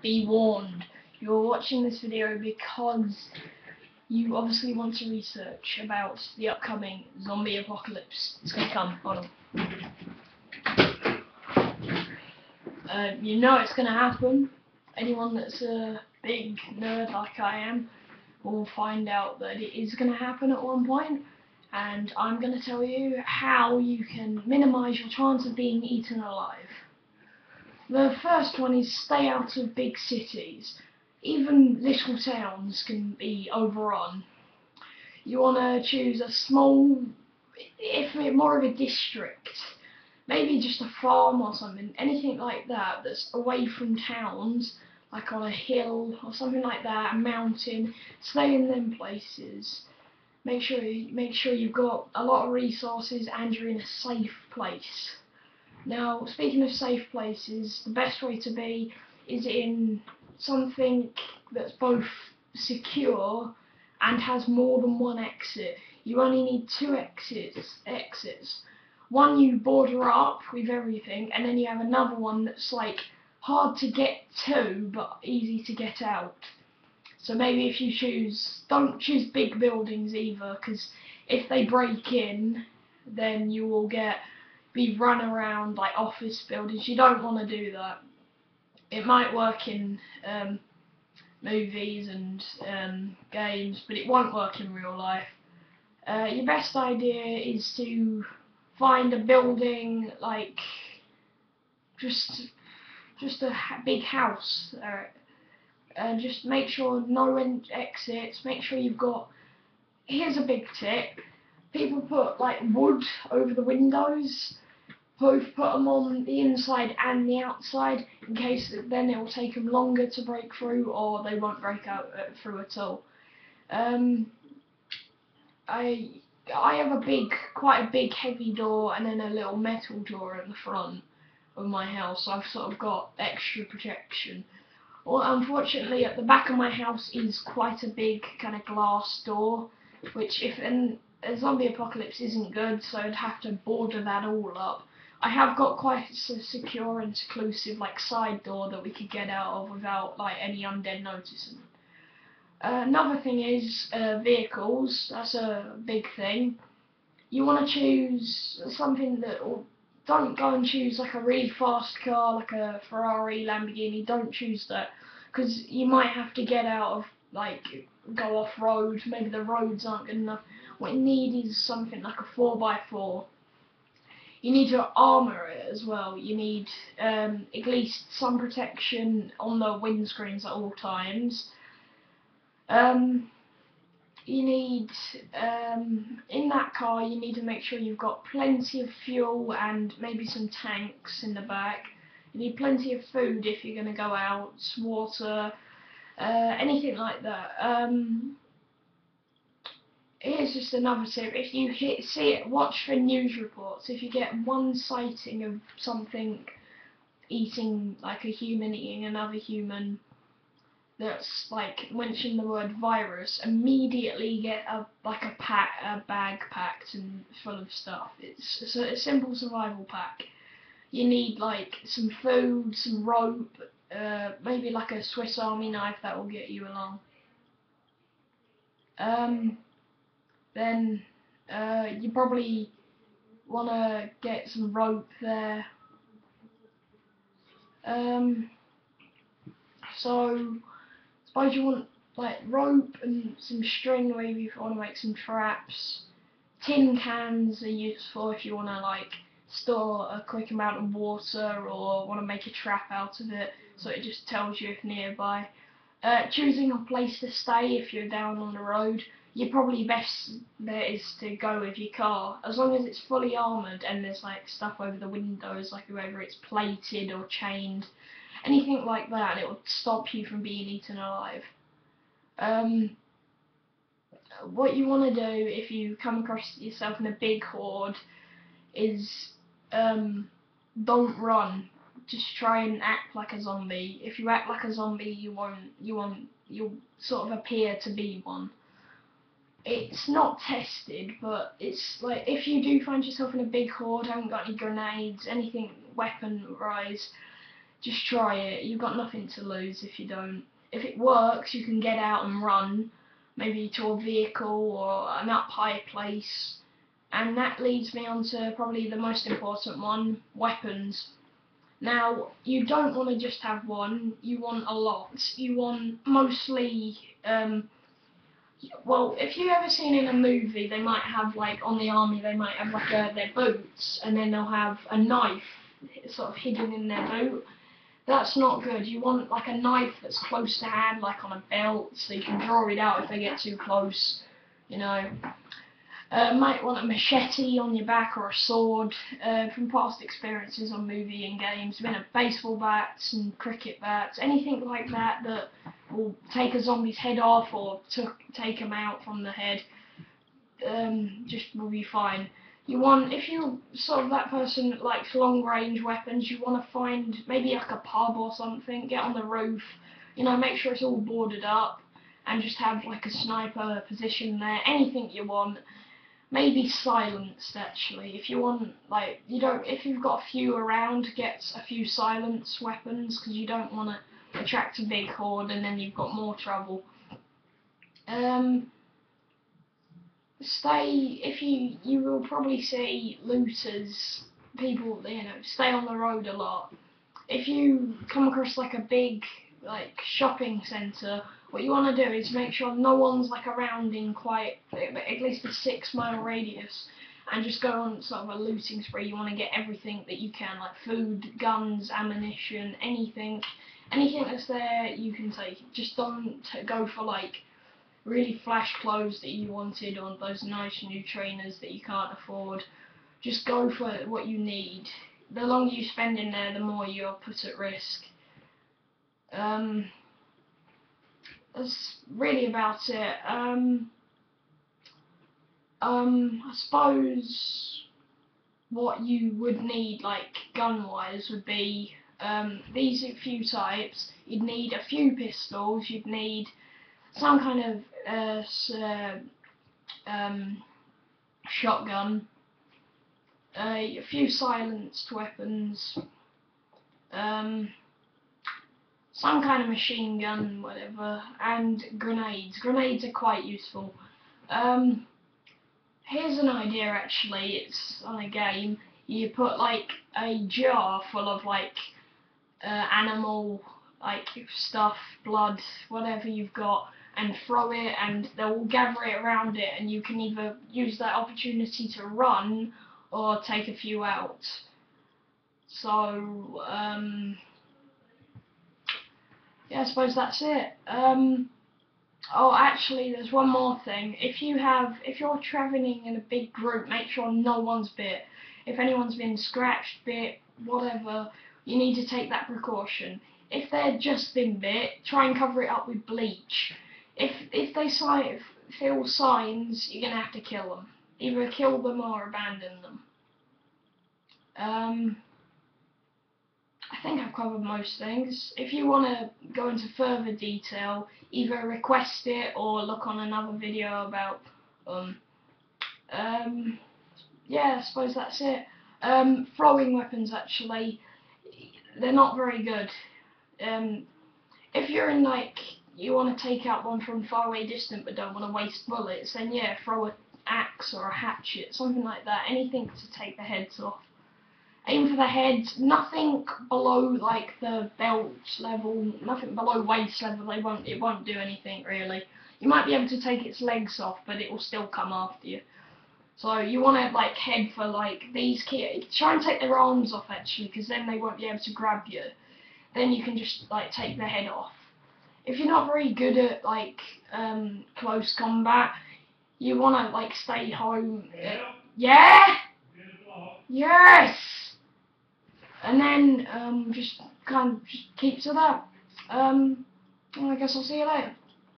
be warned. You're watching this video because you obviously want to research about the upcoming zombie apocalypse. It's going to come. Hold on. You know it's going to happen. Anyone that's a big nerd like I am will find out that it is going to happen at one point, and I'm going to tell you how you can minimise your chance of being eaten alive. The first one is stay out of big cities. Even little towns can be overrun. You want to choose a small, if more of a district, maybe just a farm or something, anything like that that's away from towns, like on a hill or something like that, a mountain. Stay in them places. Make sure you've got a lot of resources and you're in a safe place. Now, speaking of safe places, the best way to be is in something that's both secure and has more than one exit. You only need two exits. One you border up with everything, and then you have another one that's like hard to get to but easy to get out. So maybe if you don't choose big buildings either, because if they break in, then you will be run around like office buildings. You don't want to do that. It might work in movies and games, but it won't work in real life. Your best idea is to find a building, like just a big house. Just make sure no exits. Make sure you've got. Here's a big tip: people put like wood over the windows. Both put them on the inside and the outside, in case then it will take them longer to break through, or they won't break out through at all. I have quite a big heavy door and then a little metal door at the front of my house, so I've sort of got extra protection. Well, unfortunately, at the back of my house is quite a big kind of glass door, which if a zombie apocalypse isn't good, so I'd have to border that all up. I have got quite a secure and seclusive like side door that we could get out of without like any undead noticing. Another thing is vehicles. That's a big thing. You want to choose something that, or don't go and choose like a really fast car like a Ferrari, Lamborghini. Don't choose that, because you might have to get out of, like, go off road. Maybe the roads aren't good enough. What you need is something like a 4x4. You need to armour it as well. You need at least some protection on the windscreens at all times. You need, in that car, you need to make sure you've got plenty of fuel and maybe some tanks in the back. You need plenty of food if you're going to go out, water, anything like that. Here's just another tip: if you watch for news reports. If you get one sighting of something eating, like a human eating another human, that's like mention the word virus, immediately get a bag packed and full of stuff. It's a simple survival pack. You need like some food, some rope, maybe like a Swiss Army knife that will get you along. Then you probably want to get some rope there. So suppose you want like rope and some string, maybe if you want to make some traps. Tin cans are useful if you want to like store a quick amount of water or want to make a trap out of it, so it just tells you if nearby. Choosing a place to stay if you're down on the road. Your probably best bet is to go with your car, as long as it's fully armoured and there's like stuff over the windows, like whether it's plated or chained, anything like that, and it will stop you from being eaten alive. What you want to do if you come across yourself in a big horde is don't run. Just try and act like a zombie. If you act like a zombie, you'll sort of appear to be one. It's not tested, but it's like if you do find yourself in a big horde, haven't got any grenades, anything weapon-wise, just try it. You've got nothing to lose if you don't. If it works, you can get out and run, maybe to a vehicle or an up high place. And that leads me on to probably the most important one, weapons. Now, you don't want to just have one, you want a lot. You want mostly, well, if you've ever seen in a movie, they might have, like, on the army, they might have, like, their boots, and then they'll have a knife sort of hidden in their boot. That's not good. You want, like, a knife that's close to hand, like on a belt, so you can draw it out if they get too close, you know. Might want a machete on your back or a sword. From past experiences on movie and games, been a baseball bats and cricket bats, anything like that that will take a zombie's head off or take him out from the head, just will be fine. You want, if you're sort of that person that likes long range weapons, you want to find maybe like a pub or something, get on the roof, you know, make sure it's all boarded up, and just have like a sniper position there, anything you want. Maybe silenced actually. If you want, like, if you've got a few around, get a few silenced weapons, because you don't want to attract a big horde and then you've got more trouble. You will probably see looters, people, you know, stay on the road a lot. If you come across like a big, like, shopping centre, what you want to do is make sure no one's like around in quite at least a 6-mile radius, and just go on sort of a looting spree. You want to get everything that you can, like food, guns, ammunition, anything that's there you can take. Just don't go for like really flash clothes that you wanted, or those nice new trainers that you can't afford. Just go for what you need. The longer you spend in there, the more you're put at risk. That's really about it. I suppose what you would need, like gun-wise, would be these few types. You'd need a few pistols. You'd need some kind of shotgun. A few silenced weapons. Some kind of machine gun, whatever, and grenades. Grenades are quite useful. Here's an idea actually, it's on a game. You put like a jar full of like animal like stuff, blood, whatever you've got, and throw it, and they'll gather it around it, and you can either use that opportunity to run or take a few out. So, yeah, I suppose that's it. Oh, actually, there's one more thing. If you're travelling in a big group, make sure no one's bit. If anyone's been scratched, bit, whatever, you need to take that precaution. If they've just been bit, try and cover it up with bleach. If they feel signs, you're gonna have to kill them. Either kill them or abandon them. I think I've covered most things. If you want to go into further detail, either request it or look on another video about yeah, I suppose that's it. Throwing weapons, actually, they're not very good. If you're in, like, you want to take out one from far away distant but don't want to waste bullets, then yeah, throw an axe or a hatchet, something like that, anything to take the heads off. Aim for the head, nothing below like the belt level, nothing below waist level. It won't do anything really. You might be able to take its legs off, but it will still come after you. So you want to like head for like these kids. Try and take their arms off actually, because then they won't be able to grab you. Then you can just like take their head off. If you're not very good at like close combat, you want to like stay home. Yeah. Yes. And then just keep to that. I guess I'll see you later.